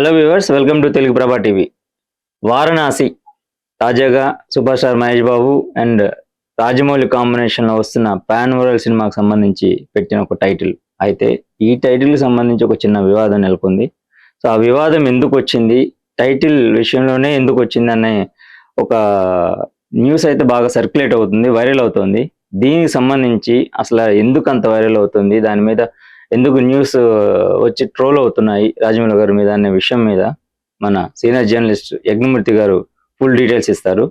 Hello viewers, welcome to Telugu ప్రభా TV. Varanasi తాజాగా super star Mahesh Babu and Rajamouli కాంబినేషన్లో వస్తున్న పాన్ వరల్డ్ సినిమాకు సంబంధించి పెట్టిన ఒక టైటిల్. అయితే ఈ టైటిల్కి సంబంధించి ఒక చిన్న వివాదం నెలకొంది. సో ఆ వివాదం ఎందుకు వచ్చింది, టైటిల్ విషయంలోనే ఎందుకు వచ్చింది అనే ఒక న్యూస్ అయితే బాగా సర్క్యులేట్ అవుతుంది, వైరల్ అవుతుంది. దీనికి సంబంధించి అసలు ఎందుకు అంత వైరల్ అవుతుంది, దాని మీద ఎందుకు న్యూస్ వచ్చి ట్రోల్ అవుతున్నాయి రాజమౌళి గారి మీద అనే విషయం మీద మన సీనియర్ జర్నలిస్ట్ యజ్ఞమూర్తి గారు ఫుల్ డీటెయిల్స్ ఇస్తారు.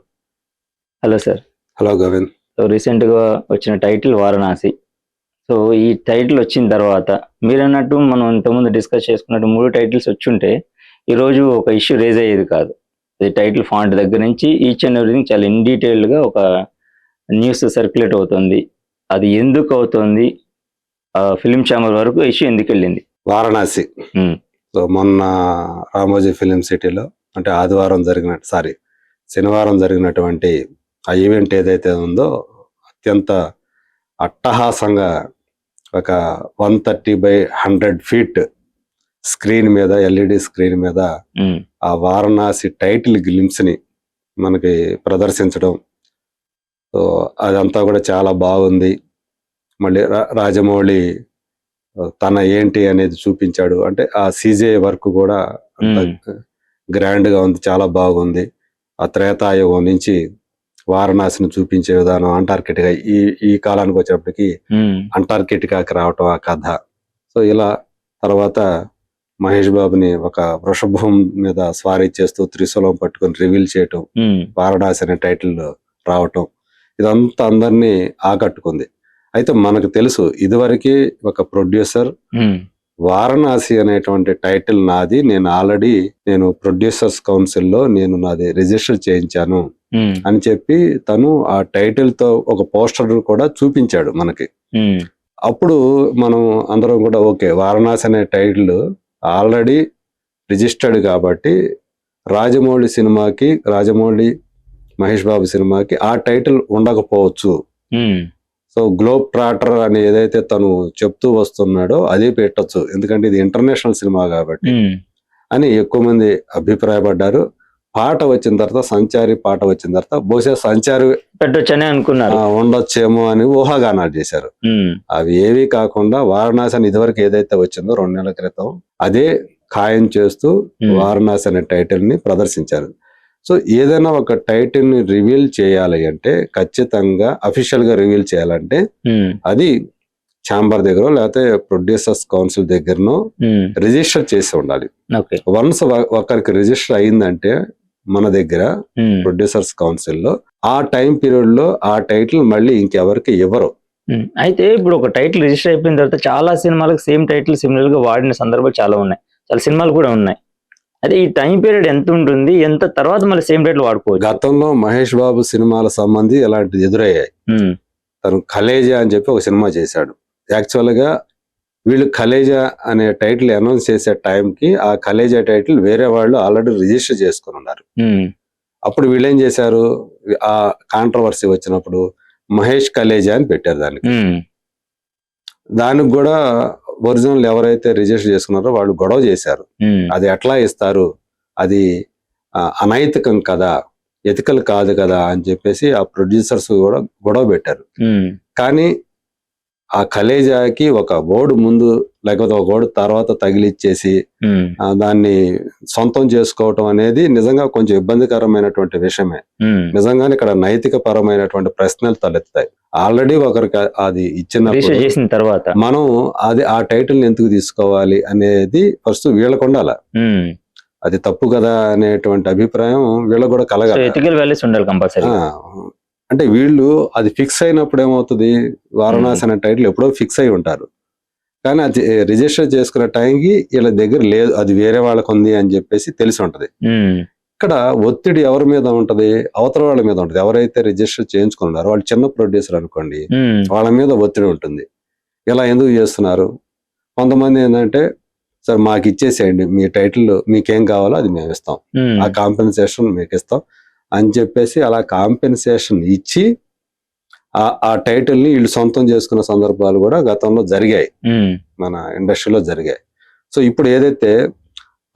Hello sir. Hello Govind. So recent గా వచ్చిన టైటిల్ వారణాసి. సో ఈ టైటిల్ వచ్చిన తర్వాత మీరు అన్నట్టు మనం ఇంతకుముందు డిస్కస్ చేసుకున్నట్టు 3 టైటిల్స్ వచ్చుంటే ఈరోజు ఒక ఇష్యూ రేజ్ అయ్యేది కాదు. ఈ టైటిల్ ఫాంట్ దగ్గర నుంచి ఈచ్ అండ్ ఎవ్రీథింగ్ చాలా ఇన్ డీటెయిల్డ్ గా ఒక న్యూస్ సర్క్యులేట్ అవుతుంది. అది ఎందుకు అవుతుంది, ఫిలిం ఛాంబర్ వరకు ఇష్యూ ఎందుకు వెళ్ళింది? వారణాసి సో మొన్న రామోజీ ఫిలిం సిటీలో అంటే శనివారం జరిగినటువంటి ఆ ఈవెంట్ ఏదైతే ఉందో అత్యంత అట్టహాసంగా ఒక 130x100 ఫీట్ స్క్రీన్ మీద, ఎల్ఈడి స్క్రీన్ మీద ఆ వారణాసి టైటిల్ గ్లింప్స్ ని మనకి ప్రదర్శించడం, సో అదంతా కూడా చాలా బాగుంది. మళ్ళీ రాజమౌళి తన ఏంటి అనేది చూపించాడు. అంటే ఆ సీజే వర్క్ కూడా గ్రాండ్ గా ఉంది, చాలా బాగుంది. ఆ త్రేతాయుగం నుంచి వారణాసిని చూపించే విధానం, అంటార్కిటికా ఈ కాలానికి వచ్చేటప్పటికి అంటార్కిటికాకి రావటం ఆ కథ. సో ఇలా తర్వాత మహేష్ బాబుని ఒక వృషభం మీద స్వారీ చేస్తూ త్రిశూలం పట్టుకొని రివీల్ చేయటం, వారణాసి అనే టైటిల్ రావటం, ఇదంతా అందరినీ ఆకట్టుకుంది. అయితే మనకు తెలుసు, ఇదివరకే ఒక ప్రొడ్యూసర్ వారణాసి అనేటువంటి టైటిల్ నాది, నేను ప్రొడ్యూసర్స్ కౌన్సిల్లో నాది రిజిస్టర్ చేయించాను అని చెప్పి తను ఆ టైటిల్ తో ఒక పోస్టర్ కూడా చూపించాడు మనకి. అప్పుడు మనం అందరం కూడా ఓకే, వారణాసి అనే టైటిల్ ఆల్రెడీ రిజిస్టర్డ్ కాబట్టి రాజమౌళి మహేష్ బాబు సినిమాకి ఆ టైటిల్ ఉండకపోవచ్చు. సో గ్లోబ్ ట్రాటర్ అని ఏదైతే తను చెప్తూ వస్తున్నాడో అదే పెట్టచ్చు, ఎందుకంటే ఇది ఇంటర్నేషనల్ సినిమా కాబట్టి అని ఎక్కువ మంది అభిప్రాయపడ్డారు. సంచారి పాట వచ్చిన తర్వాత బహుశా సంచారి పెట్టొచ్చని అనుకున్నారు, ఉండొచ్చేమో అని ఊహాగానాలు చేశారు. అవి ఏవి కాకుండా వారణాసి అని ఇదివరకు ఏదైతే వచ్చిందో 2 నెలల క్రితం అదే ఖాయం చేస్తూ వారణాసి అనే టైటిల్ ని ప్రదర్శించారు. సో ఏదైనా ఒక టైటిల్ ని రివీల్ చేయాలి అంటే, ఖచ్చితంగా అఫీషియల్ గా రివీల్ చేయాలంటే అది ఛాంబర్ దగ్గర లేకపోతే ప్రొడ్యూసర్స్ కౌన్సిల్ దగ్గరనో రిజిస్టర్ చేసి ఉండాలి. వన్స్ ఒకరికి రిజిస్టర్ అయిందంటే మన దగ్గర ప్రొడ్యూసర్స్ కౌన్సిల్ లో ఆ టైం పీరియడ్ లో ఆ టైటిల్ మళ్ళీ ఇంకెవరికి ఇవ్వరు. అయితే ఇప్పుడు ఒక టైటిల్ రిజిస్టర్ అయిపోయిన తర్వాత చాలా సినిమాలకు సేమ్ టైటిల్ సిమిలర్ గా వాడిన సందర్భాలు చాలా ఉన్నాయి, చాలా సినిమాలు కూడా ఉన్నాయి. అదే ఈ టైం పీరియడ్ ఎంత ఉంటుంది, ఎంత తర్వాత మళ్ళీ సేమ్ టైటిల్ వాడుకోవచ్చు? గతంలో మహేష్ బాబు సినిమాల సంబంధి ఇలాంటిది ఎదురయ్యాయి. తను కలేజా అని చెప్పి ఒక సినిమా చేశాడు. యాక్చువల్ గా వీళ్ళు కలేజా అనే టైటిల్ అనౌన్స్ చేసే టైంకి ఆ కలేజా టైటిల్ వేరే వాళ్ళు ఆల్రెడీ రిజిస్టర్ చేసుకుని ఉన్నారు. అప్పుడు వీళ్ళు ఏం చేశారు, ఆ కాంట్రవర్సీ వచ్చినప్పుడు మహేష్ కలేజా అని పెట్టారు దానికి కూడా ఒరిజినల్ ఎవరైతే రిజిస్టర్ చేసుకున్నారో వాళ్ళు గొడవ చేశారు. అది ఎట్లా ఇస్తారు, అది అనైతికం కదా, ఎథికల్ కాదు కదా అని చెప్పేసి ఆ ప్రొడ్యూసర్స్ కూడా గొడవ పెట్టారు. కానీ ఆ కలేజాకి ఒక ఓడు ముందు లేకపోతే ఒక ఓడు తర్వాత తగిలిచ్చేసి దాన్ని సొంతం చేసుకోవటం అనేది నిజంగా కొంచెం ఇబ్బందికరమైనటువంటి విషయమే. నిజంగానే ఇక్కడ నైతిక పరమైనటువంటి ప్రశ్నలు తలెత్తాయి. ఆల్రెడీ ఒకరికి అది ఇచ్చిన తర్వాత మనం ఆ టైటిల్ ఎందుకు తీసుకోవాలి అనేది ఫస్ట్ వీళ్ళకు ఉండాలి. అది తప్పు కదా అనేటువంటి అభిప్రాయం వీళ్ళకు కూడా కలగాలి. అంటే వీళ్ళు అది ఫిక్స్ అయినప్పుడు ఏమవుతుంది, వారణాసి అనే టైటిల్ ఎప్పుడో ఫిక్స్ అయి ఉంటారు, కానీ అది రిజిస్టర్ చేసుకునే టైంకి వీళ్ళ దగ్గర లేదు, అది వేరే వాళ్ళకు ఉంది అని చెప్పేసి తెలిసి ఉంటది. ఇక్కడ ఒత్తిడి ఎవరి మీద ఉంటది, అవతల వాళ్ళ మీద ఉంటది. ఎవరైతే రిజిస్టర్ చేయించుకున్నారో వాళ్ళు చిన్న ప్రొడ్యూసర్ అనుకోండి, వాళ్ళ మీద ఒత్తిడి ఉంటుంది. ఇలా ఎందుకు చేస్తున్నారు, కొంతమంది ఏంటంటే సార్ మాకు ఇచ్చేసేయండి, మీ టైటిల్ మీకేం కావాలో అది మేము ఇస్తాం, ఆ కాంపెన్సేషన్ మీకు ఇస్తాం అని చెప్పేసి అలా కాంపెన్సేషన్ ఇచ్చి ఆ టైటిల్ ని వీళ్ళు సొంతం చేసుకున్న సందర్భాలు కూడా గతంలో జరిగాయి, మన ఇండస్ట్రీలో జరిగాయి. సో ఇప్పుడు ఏదైతే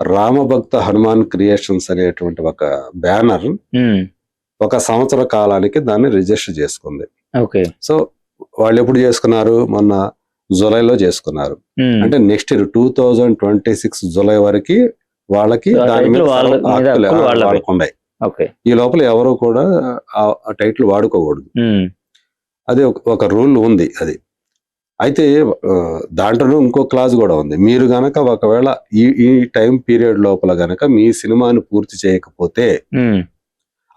రామభక్త హనుమాన్ క్రియేషన్స్ అనేటువంటి ఒక బ్యానర్ ఒక సంవత్సర కాలానికి దాన్ని రిజిస్టర్ చేసుకుంది. ఓకే. సో వాళ్ళు ఎప్పుడు చేసుకున్నారు? మొన్న జూలైలో చేసుకున్నారు. అంటే నెక్స్ట్ ఇయర్ 2026 జూలై వరకు వాళ్ళకి దాని మీద వాళ్ళకు ఉన్నాయి. ఈ లోపల ఎవరు కూడా ఆ టైటిల్ వాడుకోకూడదు. అది ఒక రూల్ ఉంది. అది అయితే దాంట్లో ఇంకో క్లాజ్ కూడా ఉంది. మీరు గనక ఒకవేళ ఈ టైం పీరియడ్ లోపల గనక మీ సినిమాని పూర్తి చేయకపోతే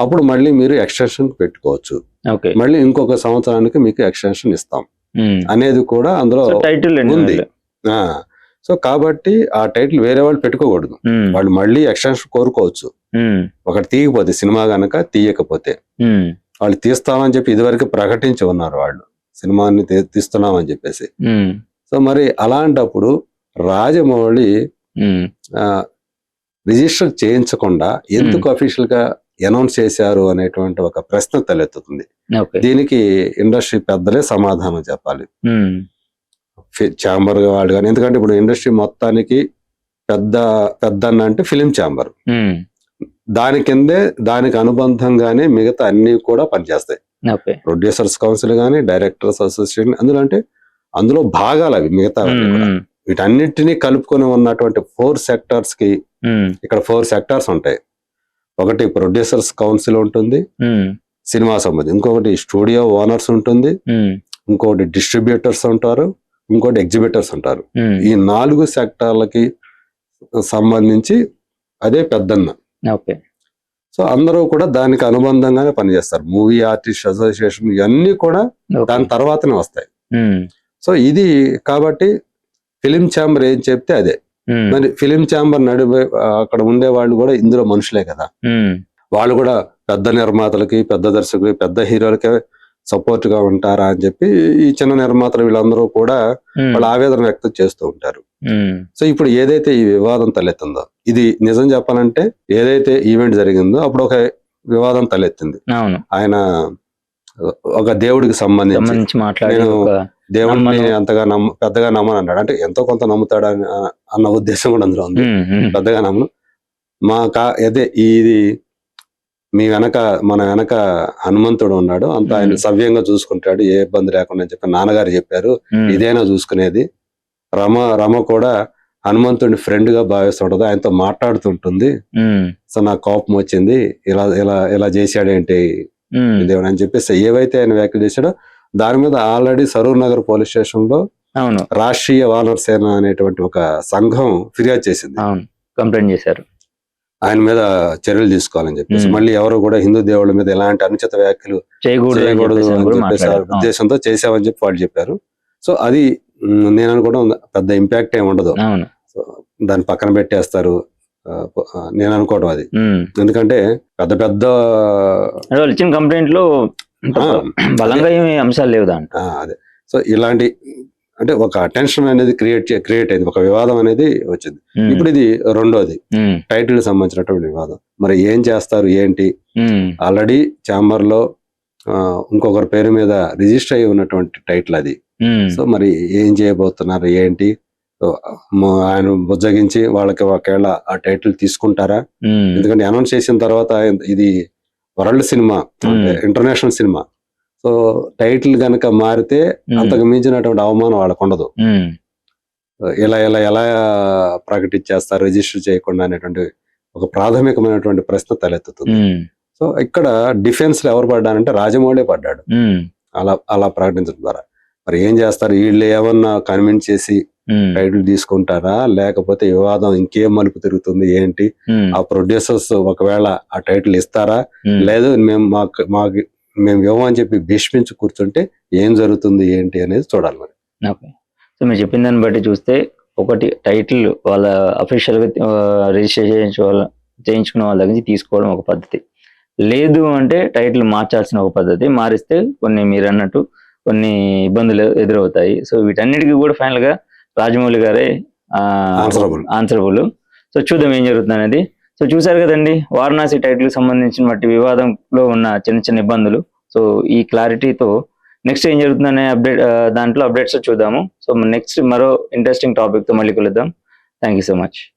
అప్పుడు మళ్ళీ మీరు ఎక్స్టెన్షన్ పెట్టుకోవచ్చు. మళ్ళీ ఇంకొక సంవత్సరానికి మీకు ఎక్స్టెన్షన్ ఇస్తాం అనేది కూడా అందులో ఉంది. సో కాబట్టి ఆ టైటిల్ వేరే వాళ్ళు పెట్టుకోకూడదు. వాళ్ళు మళ్ళీ ఎక్స్టెన్షన్ కోరుకోవచ్చు. ఒకటి తీయకపోతే, సినిమా గనక తీయకపోతే వాళ్ళు తీస్తామని చెప్పి ఇదివరకు ప్రకటించి ఉన్నారు వాళ్ళు, సినిమాని తీస్తున్నామని చెప్పేసి. సో మరి అలాంటప్పుడు రాజమౌళి రిజిస్టర్ చేయించకుండా ఎందుకు అఫీషియల్ గా అనౌన్స్ చేశారు అనేటువంటి ఒక ప్రశ్న తలెత్తుతుంది. దీనికి ఇండస్ట్రీ పెద్దలే సమాధానం చెప్పాలి. ఛాంబర్ వాళ్ళు కానీ, ఎందుకంటే ఇప్పుడు ఇండస్ట్రీ మొత్తానికి పెద్దన్న అంటే ఫిలిం ఛాంబర్, దాని కిందే దానికి అనుబంధంగానే మిగతా అన్ని కూడా పనిచేస్తాయి. ప్రొడ్యూసర్స్ కౌన్సిల్ కానీ, డైరెక్టర్స్ అసోసియేషన్, అందులో భాగాలు అవి మిగతా వీటన్నిటినీ కలుపుకొని ఉన్నటువంటి 4 సెక్టార్స్ కి ఇక్కడ 4 సెక్టార్స్ ఉంటాయి. ఒకటి ప్రొడ్యూసర్స్ కౌన్సిల్ ఉంటుంది, సినిమా సంబంధించి, ఇంకొకటి స్టూడియో ఓనర్స్ ఉంటుంది, ఇంకొకటి డిస్ట్రిబ్యూటర్స్ ఉంటారు, ఇంకోటి ఎగ్జిబిటర్స్ ఉంటారు. ఈ 4 సెక్టార్లకి సంబంధించి అదే పెద్దన్న. సో అందరూ కూడా దానికి అనుబంధంగానే పనిచేస్తారు. మూవీ ఆర్టిస్ట్ అసోసియేషన్ ఇవన్నీ కూడా దాని తర్వాతనే వస్తాయి. సో ఇది కాబట్టి ఫిలిం ఛాంబర్ ఏం చెప్తే అదే. మరి ఫిలిం ఛాంబర్ నడిపే అక్కడ ఉండే వాళ్ళు కూడా ఇందులో మనుషులే కదా, వాళ్ళు కూడా పెద్ద నిర్మాతలకి, పెద్ద దర్శకులకి, పెద్ద హీరోలకి సపోర్ట్ గా ఉంటారా అని చెప్పి ఈ చిన్న నిర్మాతలు వీళ్ళందరూ కూడా వాళ్ళ ఆవేదన వ్యక్తం చేస్తూ ఉంటారు. సో ఇప్పుడు ఏదైతే ఈ వివాదం తలెత్తుందో, ఇది నిజం చెప్పాలంటే ఏదైతే ఈవెంట్ జరిగిందో అప్పుడు ఒక వివాదం తలెత్తింది. ఆయన ఒక దేవుడికి సంబంధించి నేను దేవుడిని అంతగా పెద్దగా నమ్మను అన్నాడు. అంటే ఎంతో కొంత నమ్ముతాడు అన్న ఉద్దేశం కూడా అందులో ఉంది. పెద్దగా నమ్మను, అదే ఇది మీ మన వెనక హనుమంతుడు ఉన్నాడు, అంత ఆయన సవ్యంగా చూసుకుంటాడు, ఏ ఇబ్బంది లేకుండా అని చెప్పి నాన్నగారు చెప్పారు, ఇదేనా చూసుకునేది. రమ కూడా హనుమంతుడిని ఫ్రెండ్ గా భావిస్తుంటది, ఆయనతో మాట్లాడుతుంటుంది. సో నాకు కోపం వచ్చింది, ఇలా ఇలా ఇలా చేశాడేంటి దేవుడు అని చెప్పేసి ఏవైతే ఆయన వ్యాఖ్యలు చేశాడో దాని మీద already Saroor Nagar police station లో రాష్ట్రీయ వానర్ సేన అనేటువంటి ఒక సంఘం ఫిర్యాదు చేసింది, కంప్లైంట్ చేశారు, ఆయన మీద చర్యలు తీసుకోవాలని చెప్పేసి. మళ్ళీ ఎవరు కూడా హిందూ దేవుళ్ళ మీద ఎలాంటి అనుచిత వ్యాఖ్యలు చేయకూడదు అని చెప్పేసి ఉద్దేశంతో చేసామని చెప్పి వాళ్ళు చెప్పారు. సో అది నేను అనుకోవడం పెద్ద ఇంపాక్ట్ ఏమి ఉండదు, దాన్ని పక్కన పెట్టేస్తారు నేను అనుకోవడం అది. ఎందుకంటే పెద్ద పెద్ద ఇచ్చిన కంప్లైంట్ లో బలంగా ఏమి అంశాలు లేవు దాంట్లో. అదే సో ఇలాంటి అంటే ఒక అటెన్షన్ అనేది క్రియేట్ అయింది, ఒక వివాదం అనేది వచ్చింది. ఇప్పుడు ఇది రెండోది టైటిల్ సంబంధించినటువంటి వివాదం. మరి ఏం చేస్తారు ఏంటి? ఆల్రెడీ ఛాంబర్ లో ఇంకొకరి పేరు మీద రిజిస్టర్ అయి ఉన్నటువంటి టైటిల్ అది. సో మరి ఏం చేయబోతున్నారు ఏంటి? ఆయన బుజ్జగించి వాళ్ళకి ఒకవేళ ఆ టైటిల్ తీసుకుంటారా? ఎందుకంటే అనౌన్స్ చేసిన తర్వాత ఇది world cinema, international cinema. So title గనక మారితే అంతకు మించినటువంటి అవమానం వాళ్ళకు ఉండదు. ఎలా ఎలా ఎలా ప్రకటించేస్తారు రిజిస్టర్ చేయకుండా అనేటువంటి ఒక ప్రాథమికమైనటువంటి ప్రశ్న తలెత్తుతుంది. సో ఇక్కడ డిఫెన్స్ లో ఎవరు పడ్డారంటే రాజమౌళి పడ్డాడు అలా ప్రకటించడం ద్వారా. మరి ఏం చేస్తారు వీళ్ళు? ఏమన్నా కన్విన్స్ చేసి టైటిల్ తీసుకుంటారా, లేకపోతే వివాదం ఇంకేం మలుపు తిరుగుతుంది ఏంటి? ఆ ప్రొడ్యూసర్స్ ఒకవేళ ఆ టైటిల్ ఇస్తారా, లేదు మేము ఇవ్వమని చెప్పి భీష్మించి కూర్చుంటే ఏం జరుగుతుంది ఏంటి అనేది చూడాలి మరి. సో మీరు చెప్పిన దాన్ని బట్టి చూస్తే, ఒకటి టైటిల్ వాళ్ళ అఫీషియల్ గా రిజిస్టర్ చేయించుకున్న వాళ్ళ దగ్గర నుంచి తీసుకోవడం ఒక పద్ధతి, లేదు అంటే టైటిల్ మార్చాల్సిన ఒక పద్ధతి. మారిస్తే కొన్ని మీరు అన్నట్టు కొన్ని ఇబ్బందులు ఎదురవుతాయి. సో వీటన్నిటికీ కూడా ఫైనల్ గా రాజమౌళి గారే ఆన్సరబుల్. సో చూద్దాం ఏం జరుగుతుంది అనేది. సో చూసారు కదండి, వారణాసి టైటిల్ సంబంధించిన వాటి వివాదంలో ఉన్న చిన్న చిన్న ఇబ్బందులు. సో ఈ క్లారిటీతో నెక్స్ట్ ఏం జరుగుతుందనే దాంట్లో అప్డేట్స్ చూద్దాము. సో నెక్స్ట్ మరో ఇంట్రెస్టింగ్ టాపిక్ తో మళ్ళీ కలుద్దాం. Thank you so much.